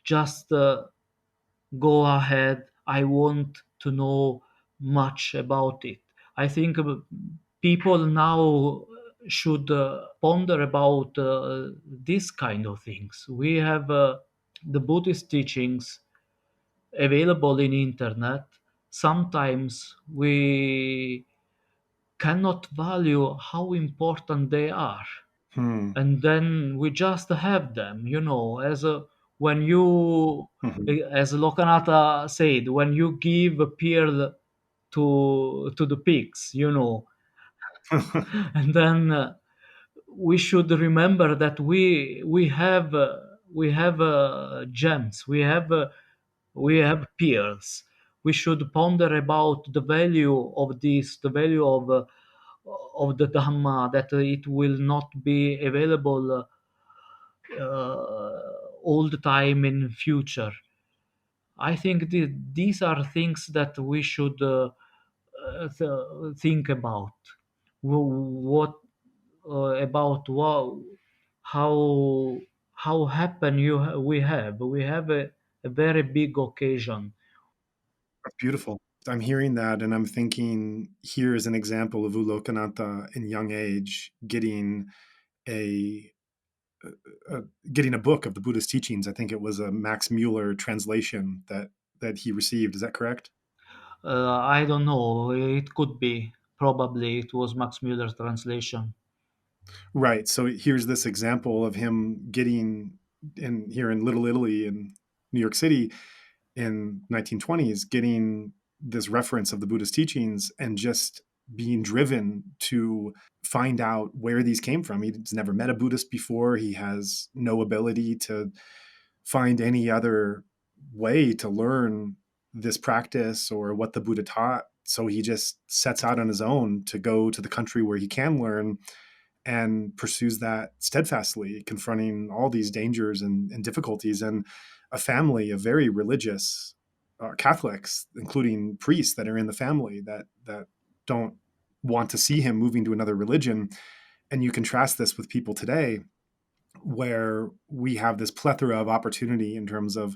Just go ahead. I want to know much about it. I think people now should ponder about this kind of things. We have the Buddhist teachings available in internet. Sometimes we cannot value how important they are, Hmm. and then we just have them, as a when you as Lokanatha said, when you give a pearl to the pigs, and then we should remember that we have we have gems, we have peers. We should ponder about the value of this, the value of the Dhamma, that it will not be available all the time in future. I think these are things that we should think about. What about what, how happen we have a very big occasion. That's beautiful. I'm hearing that, and I'm thinking here is an example of U Lokanatha in young age a, a getting a book of the Buddhist teachings. I think it was a Max Mueller translation that he received. Is that correct? I don't know. It could be. Probably it was Max Muller's translation. Right. So here's this example of him getting in here in Little Italy in New York City in 1920s, getting this reference of the Buddhist teachings and just being driven to find out where these came from. He's never met a Buddhist before. He has no ability to find any other way to learn this practice or what the Buddha taught. So he just sets out on his own to go to the country where he can learn and pursues that steadfastly, confronting all these dangers and difficulties. And a family of very religious Catholics, including priests that are in the family that don't want to see him moving to another religion. And you contrast this with people today, where we have this plethora of opportunity in terms of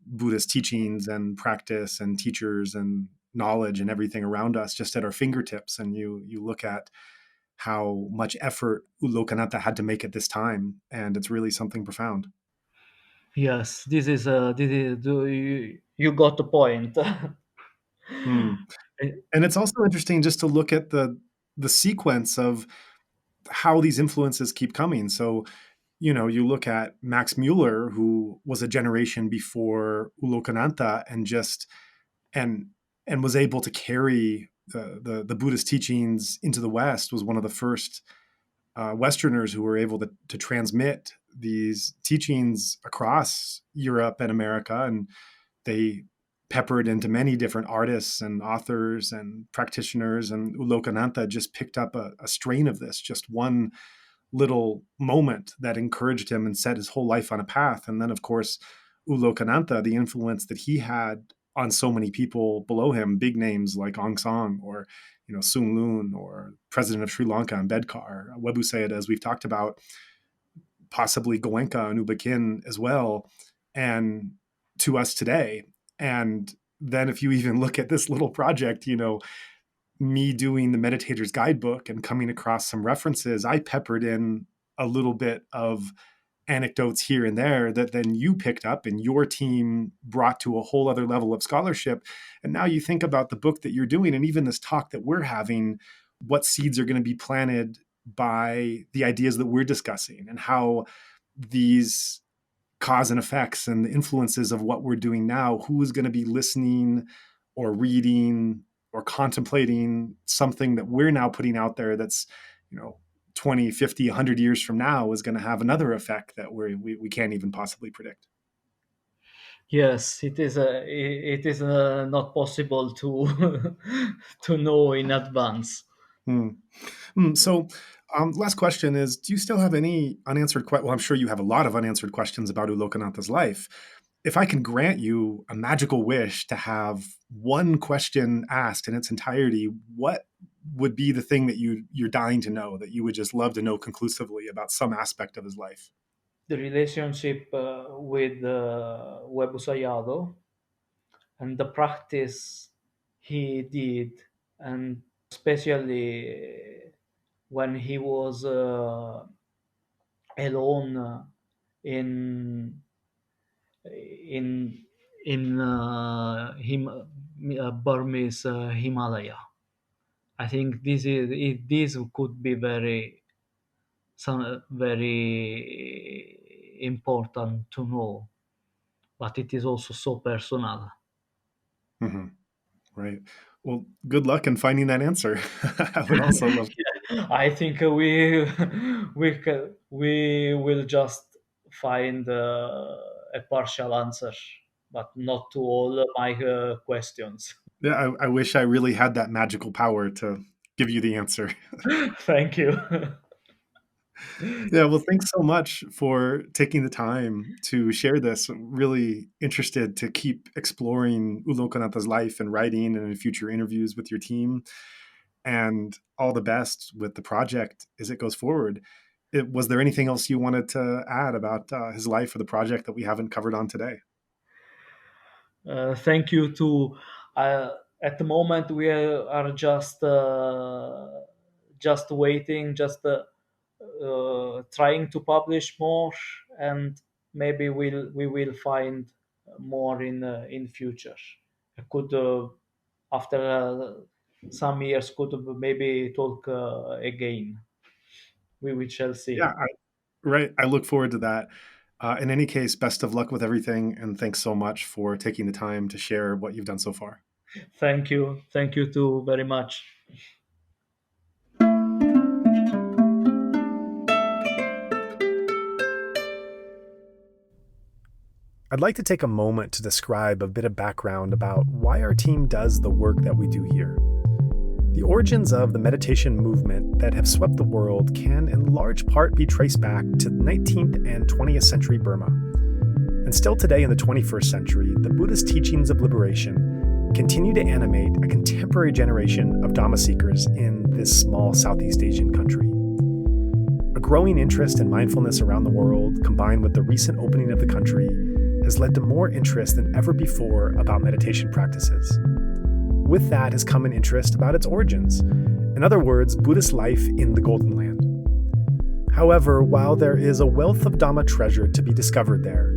Buddhist teachings and practice and teachers and knowledge and everything around us just at our fingertips. And you look at how much effort U Lokanatha had to make at this time, and it's really something profound. Yes, this is you got the point. Hmm. And it's also interesting just to look at the sequence of how these influences keep coming. So, you look at Max Mueller, who was a generation before U Lokanatha, and and was able to carry the Buddhist teachings into the West, was one of the first Westerners who were able to transmit these teachings across Europe and America, and they peppered into many different artists and authors and practitioners. And U Lokanatha just picked up a strain of this, just one little moment that encouraged him and set his whole life on a path. And then, of course, U Lokanatha, the influence that he had on so many people below him, big names like Aung San or Sun Lun or President of Sri Lanka, Ambedkar, Webu Sayadaw, as we've talked about, possibly Goenka and Khin as well, and to us today. And then if you even look at this little project, me doing the Meditator's Guidebook and coming across some references, I peppered in a little bit of anecdotes here and there that then you picked up and your team brought to a whole other level of scholarship. And now you think about the book that you're doing and even this talk that we're having, what seeds are going to be planted by the ideas that we're discussing and how these cause and effects and the influences of what we're doing now, who is going to be listening or reading or contemplating something that we're now putting out there that's, 20, 50, 100 years from now is going to have another effect that we can't even possibly predict. Yes, it is not possible to to know in advance. Hmm. So, last question is: do you still have any unanswered questions? Well, I'm sure you have a lot of unanswered questions about U Lokanatha's life. If I can grant you a magical wish to have one question asked in its entirety, what would be the thing that you're dying to know, that you would just love to know conclusively about some aspect of his life? The relationship with Webu Sayadaw and the practice he did, and especially when he was alone in in Burmese Himalaya. I think this could be very important to know, but it is also so personal. Hmm. Right. Well, good luck in finding that answer. I would also love to. I think we we will just find a partial answer, but not to all my questions. Yeah, I wish I really had that magical power to give you the answer. Thank you. Yeah, well, thanks so much for taking the time to share this. I'm really interested to keep exploring U Lokanatha's life and writing and in future interviews with your team. And all the best with the project as it goes forward. Was there anything else you wanted to add about his life or the project that we haven't covered on today? Thank you to. At the moment, we are just waiting, just trying to publish more, and maybe we will find more in future. I could after some years could maybe talk again. We shall see. Yeah, right. I look forward to that. In any case, best of luck with everything. And thanks so much for taking the time to share what you've done so far. Thank you too very much. I'd like to take a moment to describe a bit of background about why our team does the work that we do here. The origins of the meditation movement that have swept the world can in large part be traced back to 19th and 20th century Burma. And still today in the 21st century, the Buddhist teachings of liberation continue to animate a contemporary generation of Dhamma seekers in this small Southeast Asian country. A growing interest in mindfulness around the world, combined with the recent opening of the country, has led to more interest than ever before about meditation practices. With that has come an interest about its origins. In other words, Buddhist life in the Golden Land. However, while there is a wealth of Dhamma treasure to be discovered there,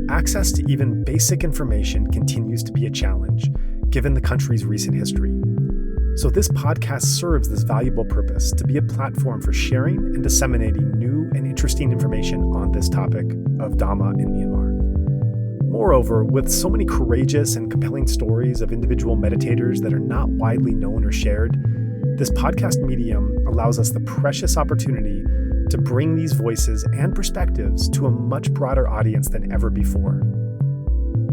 access to even basic information continues to be a challenge, given the country's recent history. So this podcast serves this valuable purpose to be a platform for sharing and disseminating new and interesting information on this topic of Dhamma in Myanmar. Moreover, with so many courageous and compelling stories of individual meditators that are not widely known or shared, this podcast medium allows us the precious opportunity to bring these voices and perspectives to a much broader audience than ever before.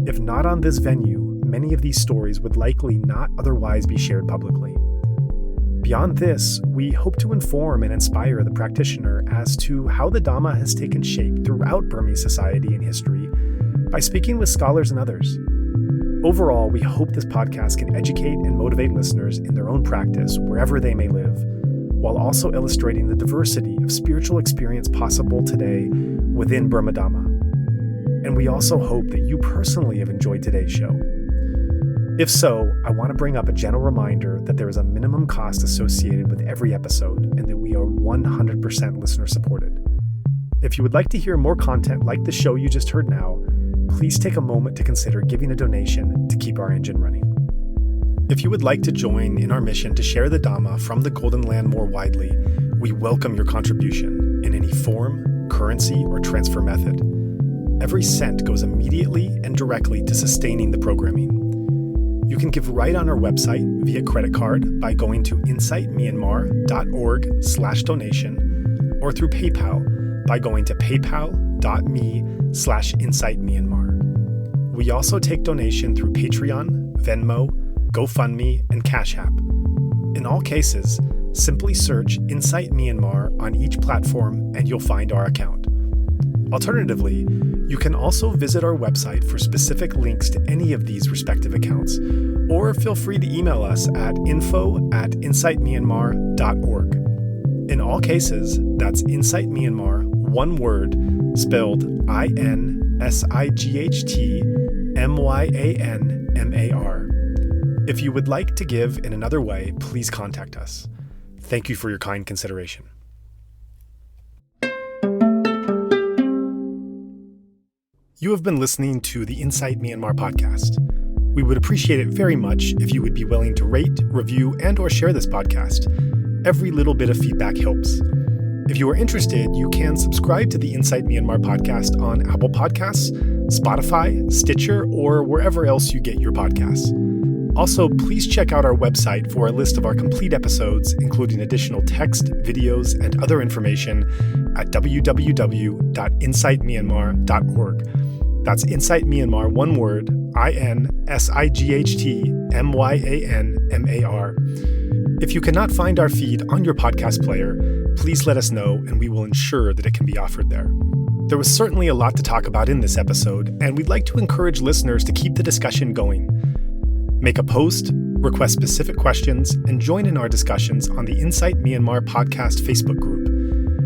If not on this venue, many of these stories would likely not otherwise be shared publicly. Beyond this, we hope to inform and inspire the practitioner as to how the Dhamma has taken shape throughout Burmese society and history by speaking with scholars and others. Overall, we hope this podcast can educate and motivate listeners in their own practice wherever they may live, while also illustrating the diversity of spiritual experience possible today within Burma Dhamma. And we also hope that you personally have enjoyed today's show. If so, I want to bring up a gentle reminder that there is a minimum cost associated with every episode and that we are 100% listener supported. If you would like to hear more content like the show you just heard now, please take a moment to consider giving a donation to keep our engine running. If you would like to join in our mission to share the Dhamma from the Golden Land more widely, we welcome your contribution in any form, currency, or transfer method. Every cent goes immediately and directly to sustaining the programming. You can give right on our website via credit card by going to insightmyanmar.org/donation or through PayPal by going to paypal.me/insightmyanmar. We also take donation through Patreon, Venmo, GoFundMe, and Cash App. In all cases, simply search Insight Myanmar on each platform and you'll find our account. Alternatively, you can also visit our website for specific links to any of these respective accounts, or feel free to email us at info@insightmyanmar.org. In all cases, that's Insight Myanmar, one word, spelled INSIGHTMYANMAR. If you would like to give in another way, please contact us. Thank you for your kind consideration. You have been listening to the Insight Myanmar podcast. We would appreciate it very much if you would be willing to rate, review, and/or share this podcast. Every little bit of feedback helps. If you are interested, you can subscribe to the Insight Myanmar podcast on Apple Podcasts, Spotify, Stitcher, or wherever else you get your podcasts. Also, please check out our website for a list of our complete episodes, including additional text, videos, and other information, at www.insightmyanmar.org. That's Insight Myanmar, one word, INSIGHTMYANMAR. If you cannot find our feed on your podcast player, please let us know and we will ensure that it can be offered there. There was certainly a lot to talk about in this episode, and we'd like to encourage listeners to keep the discussion going. Make a post, request specific questions, and join in our discussions on the Insight Myanmar podcast Facebook group.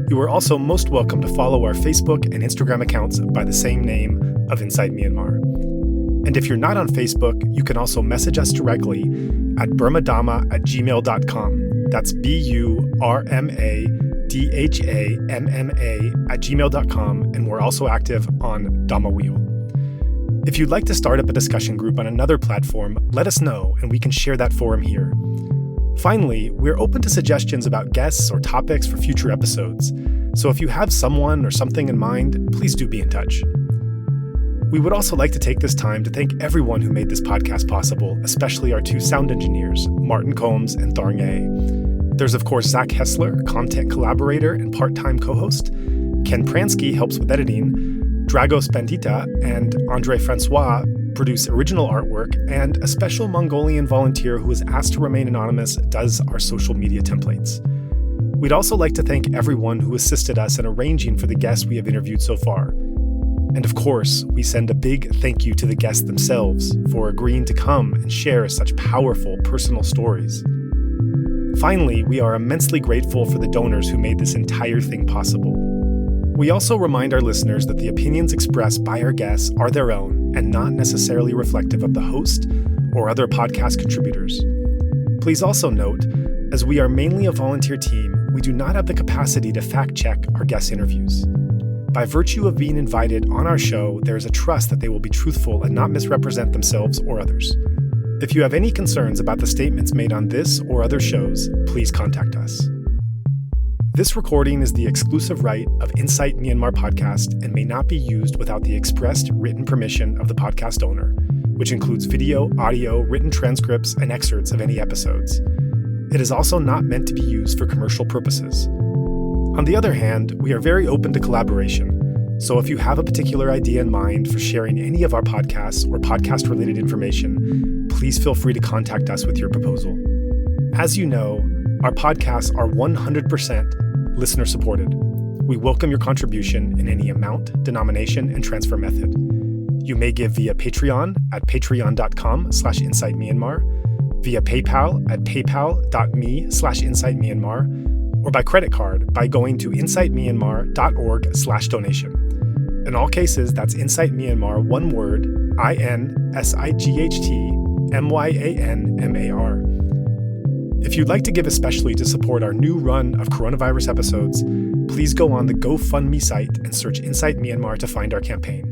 You are also most welcome to follow our Facebook and Instagram accounts by the same name of Insight Myanmar. And if you're not on Facebook, you can also message us directly at burmadhamma@gmail.com. That's BURMADHAMMA@gmail.com, and we're also active on Dhamma Wheel. If you'd like to start up a discussion group on another platform, let us know and we can share that forum here. Finally, we're open to suggestions about guests or topics for future episodes. So if you have someone or something in mind, please do be in touch. We would also like to take this time to thank everyone who made this podcast possible, especially our two sound engineers, Martin Combs and Tharng A. There's, of course, Zach Hessler, content collaborator and part-time co-host. Ken Pransky helps with editing. Dragos Bandita and Andre Francois produce original artwork, and a special Mongolian volunteer who is asked to remain anonymous does our social media templates. We'd also like to thank everyone who assisted us in arranging for the guests we have interviewed so far. And of course, we send a big thank you to the guests themselves for agreeing to come and share such powerful personal stories. Finally, we are immensely grateful for the donors who made this entire thing possible. We also remind our listeners that the opinions expressed by our guests are their own and not necessarily reflective of the host or other podcast contributors. Please also note, as we are mainly a volunteer team, we do not have the capacity to fact-check our guest interviews. By virtue of being invited on our show, there is a trust that they will be truthful and not misrepresent themselves or others. If you have any concerns about the statements made on this or other shows, please contact us. This recording is the exclusive right of Insight Myanmar podcast and may not be used without the expressed written permission of the podcast owner, which includes video, audio, written transcripts, and excerpts of any episodes. It is also not meant to be used for commercial purposes. On the other hand, we are very open to collaboration, so if you have a particular idea in mind for sharing any of our podcasts or podcast-related information, please feel free to contact us with your proposal. As you know, our podcasts are 100% listener-supported. We welcome your contribution in any amount, denomination, and transfer method. You may give via Patreon at patreon.com/insightmyanmar, via PayPal at paypal.me/insightmyanmar, or by credit card by going to insightmyanmar.org/donation. In all cases, that's Insight Myanmar, one word, INSIGHTMYANMAR. If you'd like to give especially to support our new run of coronavirus episodes, please go on the GoFundMe site and search Insight Myanmar to find our campaign.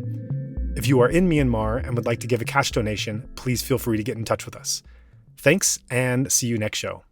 If you are in Myanmar and would like to give a cash donation, please feel free to get in touch with us. Thanks, and see you next show.